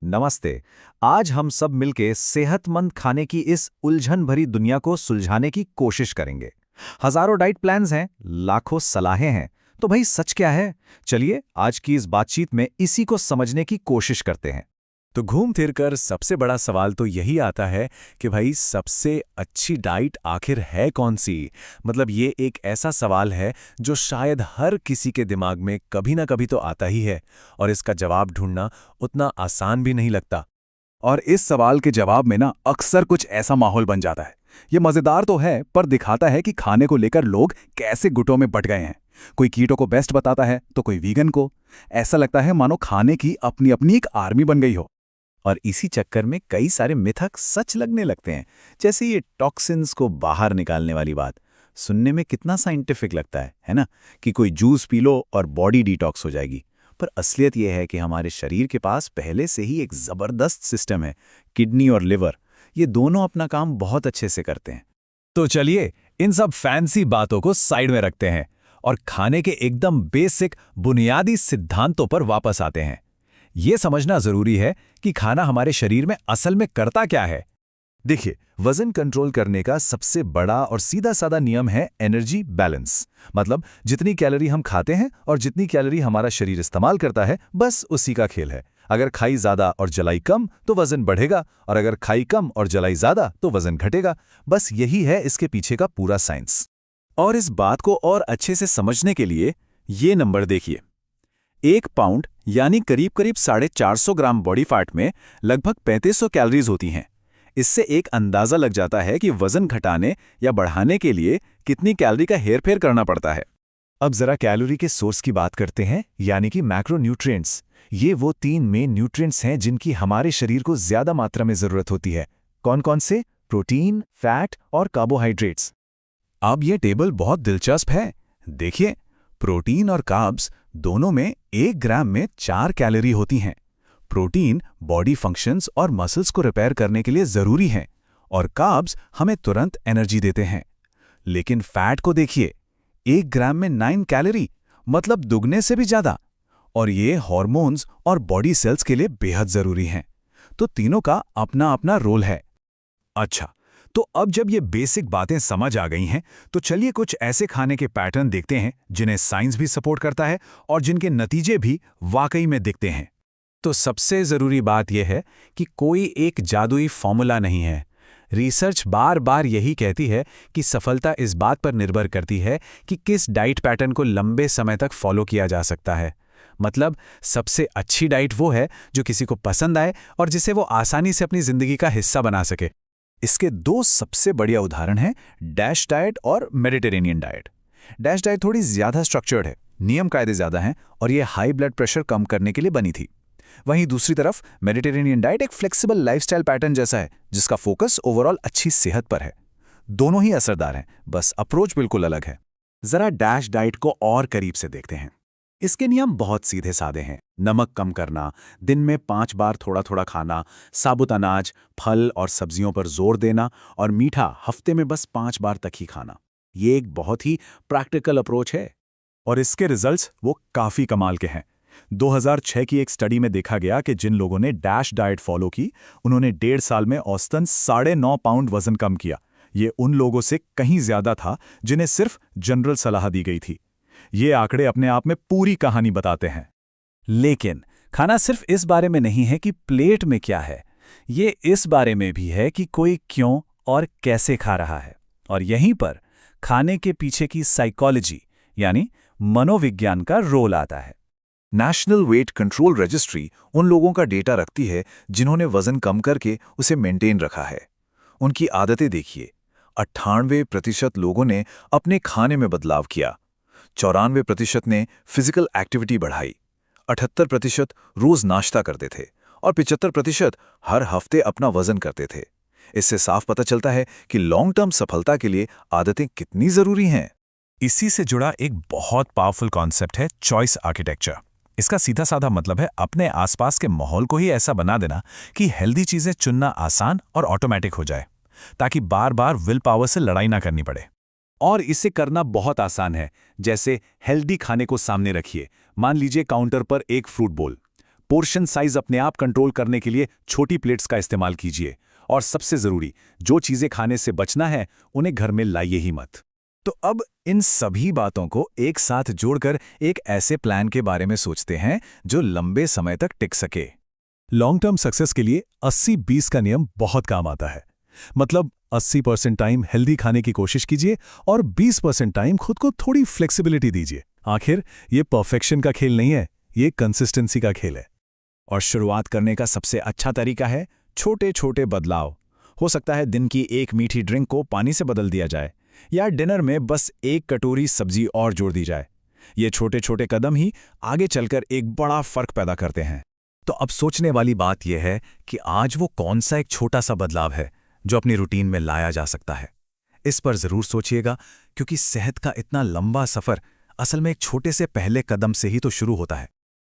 नमस्ते। आज हम सब मिलके सेहतमंद खाने की इस उलझन भरी दुनिया को सुलझाने की कोशिश करेंगे। हजारों डाइट प्लान्स हैं, लाखों सलाहें हैं, तो भाई सच क्या है? चलिए आज की इस बातचीत में इसी को समझने की कोशिश करते हैं। तो घूम फिर कर सबसे बड़ा सवाल तो यही आता है कि भाई सबसे अच्छी डाइट आखिर है कौन सी। मतलब ये एक ऐसा सवाल है जो शायद हर किसी के दिमाग में कभी ना कभी तो आता ही है, और इसका जवाब ढूंढना उतना आसान भी नहीं लगता। और इस सवाल के जवाब में ना अक्सर कुछ ऐसा माहौल बन जाता है। ये मजेदार तो है, पर दिखाता है कि खाने को लेकर लोग कैसे गुटों में बट गए हैं। कोई कीटो को बेस्ट बताता है तो कोई वीगन को। ऐसा लगता है मानो खाने की अपनी अपनी एक आर्मी बन गई हो। और इसी चक्कर में कई सारे मिथक सच लगने लगते हैं, जैसे ये टॉक्सिन्स को बाहर निकालने वाली बात। सुनने में कितना साइंटिफिक लगता है ना, कि कोई जूस पी लो और बॉडी डिटॉक्स हो जाएगी। पर असलियत यह है कि हमारे शरीर के पास पहले से ही एक ज़बरदस्त सिस्टम है। किडनी और लिवर, ये दोनों अपना काम बहुत अच्छे से करते हैं। तो चलिए इन सब फैंसी बातों को साइड में रखते हैं और खाने के एकदम बेसिक बुनियादी सिद्धांतों पर वापस आते हैं। ये समझना जरूरी है कि खाना हमारे शरीर में असल में करता क्या है। देखिए, वजन कंट्रोल करने का सबसे बड़ा और सीधा साधा नियम है एनर्जी बैलेंस। मतलब जितनी कैलोरी हम खाते हैं और जितनी कैलोरी हमारा शरीर इस्तेमाल करता है, बस उसी का खेल है। अगर खाई ज्यादा और जलाई कम तो वजन बढ़ेगा, और अगर खाई कम और जलाई ज्यादा तो वजन घटेगा। बस यही है इसके पीछे का पूरा साइंस। और इस बात को और अच्छे से समझने के लिए ये नंबर देखिए। 1 पाउंड यानी करीब करीब 450 ग्राम बॉडी फैट में लगभग 3500 कैलोरीज होती हैं। इससे एक अंदाजा लग जाता है कि वजन घटाने या बढ़ाने के लिए कितनी कैलोरी का हेरफेर करना पड़ता है। अब जरा कैलोरी के सोर्स की बात करते हैं, यानी कि मैक्रोन्यूट्रिएंट्स। ये वो 3 मेन न्यूट्रिएंट्स हैं जिनकी हमारे शरीर को ज्यादा मात्रा में जरूरत होती है। कौन कौन से? प्रोटीन, फैट और कार्बोहाइड्रेट्स। अब ये टेबल बहुत दिलचस्प है। देखिए, प्रोटीन और कार्ब्स दोनों में 1 ग्राम में 4 कैलोरी होती हैं। प्रोटीन बॉडी फंक्शंस और मसल्स को रिपेयर करने के लिए जरूरी हैं, और कार्ब्स हमें तुरंत एनर्जी देते हैं। लेकिन फैट को देखिए, 1 ग्राम में 9 कैलोरी, मतलब दुगने से भी ज्यादा। और ये हार्मोन्स और बॉडी सेल्स के लिए बेहद जरूरी हैं। तो तीनों का अपना अपना रोल है। अच्छा, तो अब जब ये बेसिक बातें समझ आ गई हैं, तो चलिए कुछ ऐसे खाने के पैटर्न देखते हैं जिन्हें साइंस भी सपोर्ट करता है और जिनके नतीजे भी वाकई में दिखते हैं। तो सबसे जरूरी बात यह है कि कोई एक जादुई फॉर्मूला नहीं है। रिसर्च बार बार यही कहती है कि सफलता इस बात पर निर्भर करती है कि किस डाइट पैटर्न को लंबे समय तक फॉलो किया जा सकता है। मतलब सबसे अच्छी डाइट वो है जो किसी को पसंद आए और जिसे वो आसानी से अपनी जिंदगी का हिस्सा बना सके। इसके 2 सबसे बढ़िया उदाहरण हैं डैश डाइट और मेडिटेरेनियन डाइट। डैश डाइट थोड़ी ज्यादा स्ट्रक्चर्ड है, नियम कायदे ज्यादा हैं और ये हाई ब्लड प्रेशर कम करने के लिए बनी थी। वहीं दूसरी तरफ मेडिटेरेनियन डाइट एक फ्लेक्सिबल लाइफस्टाइल पैटर्न जैसा है, जिसका फोकस ओवरऑल अच्छी सेहत पर है। दोनों ही असरदार हैं, बस अप्रोच बिल्कुल अलग है। जरा डैश डाइट को और करीब से देखते हैं। इसके नियम बहुत सीधे साधे हैं। नमक कम करना, दिन में 5 बार थोड़ा थोड़ा खाना, साबुत अनाज, फल और सब्जियों पर जोर देना, और मीठा हफ्ते में बस 5 बार तक ही खाना। ये एक बहुत ही प्रैक्टिकल अप्रोच है। और इसके रिजल्ट्स वो काफी कमाल के हैं। 2006 की एक स्टडी में देखा गया कि जिन लोगों ने डैश डाइट फॉलो की, उन्होंने 1.5 साल में औसतन 9.5 पाउंड वजन कम किया। ये उन लोगों से कहीं ज्यादा था जिन्हें सिर्फ जनरल सलाह दी गई थी। ये आंकड़े अपने आप में पूरी कहानी बताते हैं। लेकिन खाना सिर्फ इस बारे में नहीं है कि प्लेट में क्या है, ये इस बारे में भी है कि कोई क्यों और कैसे खा रहा है। और यहीं पर खाने के पीछे की साइकोलॉजी यानी मनोविज्ञान का रोल आता है। नेशनल वेट कंट्रोल रजिस्ट्री उन लोगों का डेटा रखती है जिन्होंने वजन कम करके उसे मेंटेन रखा है। उनकी आदतें देखिए। 98% लोगों ने अपने खाने में बदलाव किया, 94% ने फिजिकल एक्टिविटी बढ़ाई, 78% रोज नाश्ता करते थे, और 75% हर हफ्ते अपना वजन करते थे। इससे साफ पता चलता है कि लॉन्ग टर्म सफलता के लिए आदतें कितनी जरूरी हैं। इसी से जुड़ा एक बहुत पावरफुल कॉन्सेप्ट है चॉइस आर्किटेक्चर। इसका सीधा साधा मतलब है अपने आसपास के माहौल को ही ऐसा बना देना कि हेल्दी चीजें चुनना आसान और ऑटोमेटिक हो जाए, ताकि बार बार विल पावर से लड़ाई ना करनी पड़े। और इसे करना बहुत आसान है। जैसे हेल्दी खाने को सामने रखिए, मान लीजिए काउंटर पर एक फ्रूट बोल। पोर्शन साइज अपने आप कंट्रोल करने के लिए छोटी प्लेट्स का इस्तेमाल कीजिए। और सबसे जरूरी, जो चीजें खाने से बचना है उन्हें घर में लाइए ही मत। तो अब इन सभी बातों को एक साथ जोड़कर एक ऐसे प्लान के बारे में सोचते हैं जो लंबे समय तक टिक सके। लॉन्ग टर्म सक्सेस के लिए 80-20 का नियम बहुत काम आता है। मतलब 80% टाइम हेल्दी खाने की कोशिश कीजिए और 20% टाइम खुद को थोड़ी फ्लेक्सिबिलिटी दीजिए। आखिर ये परफेक्शन का खेल नहीं है, ये कंसिस्टेंसी का खेल है। और शुरुआत करने का सबसे अच्छा तरीका है छोटे छोटे बदलाव। हो सकता है दिन की एक मीठी ड्रिंक को पानी से बदल दिया जाए, या डिनर में बस एक कटोरी सब्जी और जोड़ दी जाए। ये छोटे छोटे कदम ही आगे चलकर एक बड़ा फर्क पैदा करते हैं। तो अब सोचने वाली बात यह है कि आज वो कौन सा एक छोटा सा बदलाव है जो अपनी रूटीन में लाया जा सकता है। इस पर जरूर सोचिएगा, क्योंकि सेहत का इतना लंबा सफर असल में एक छोटे से पहले कदम से ही तो शुरू होता है।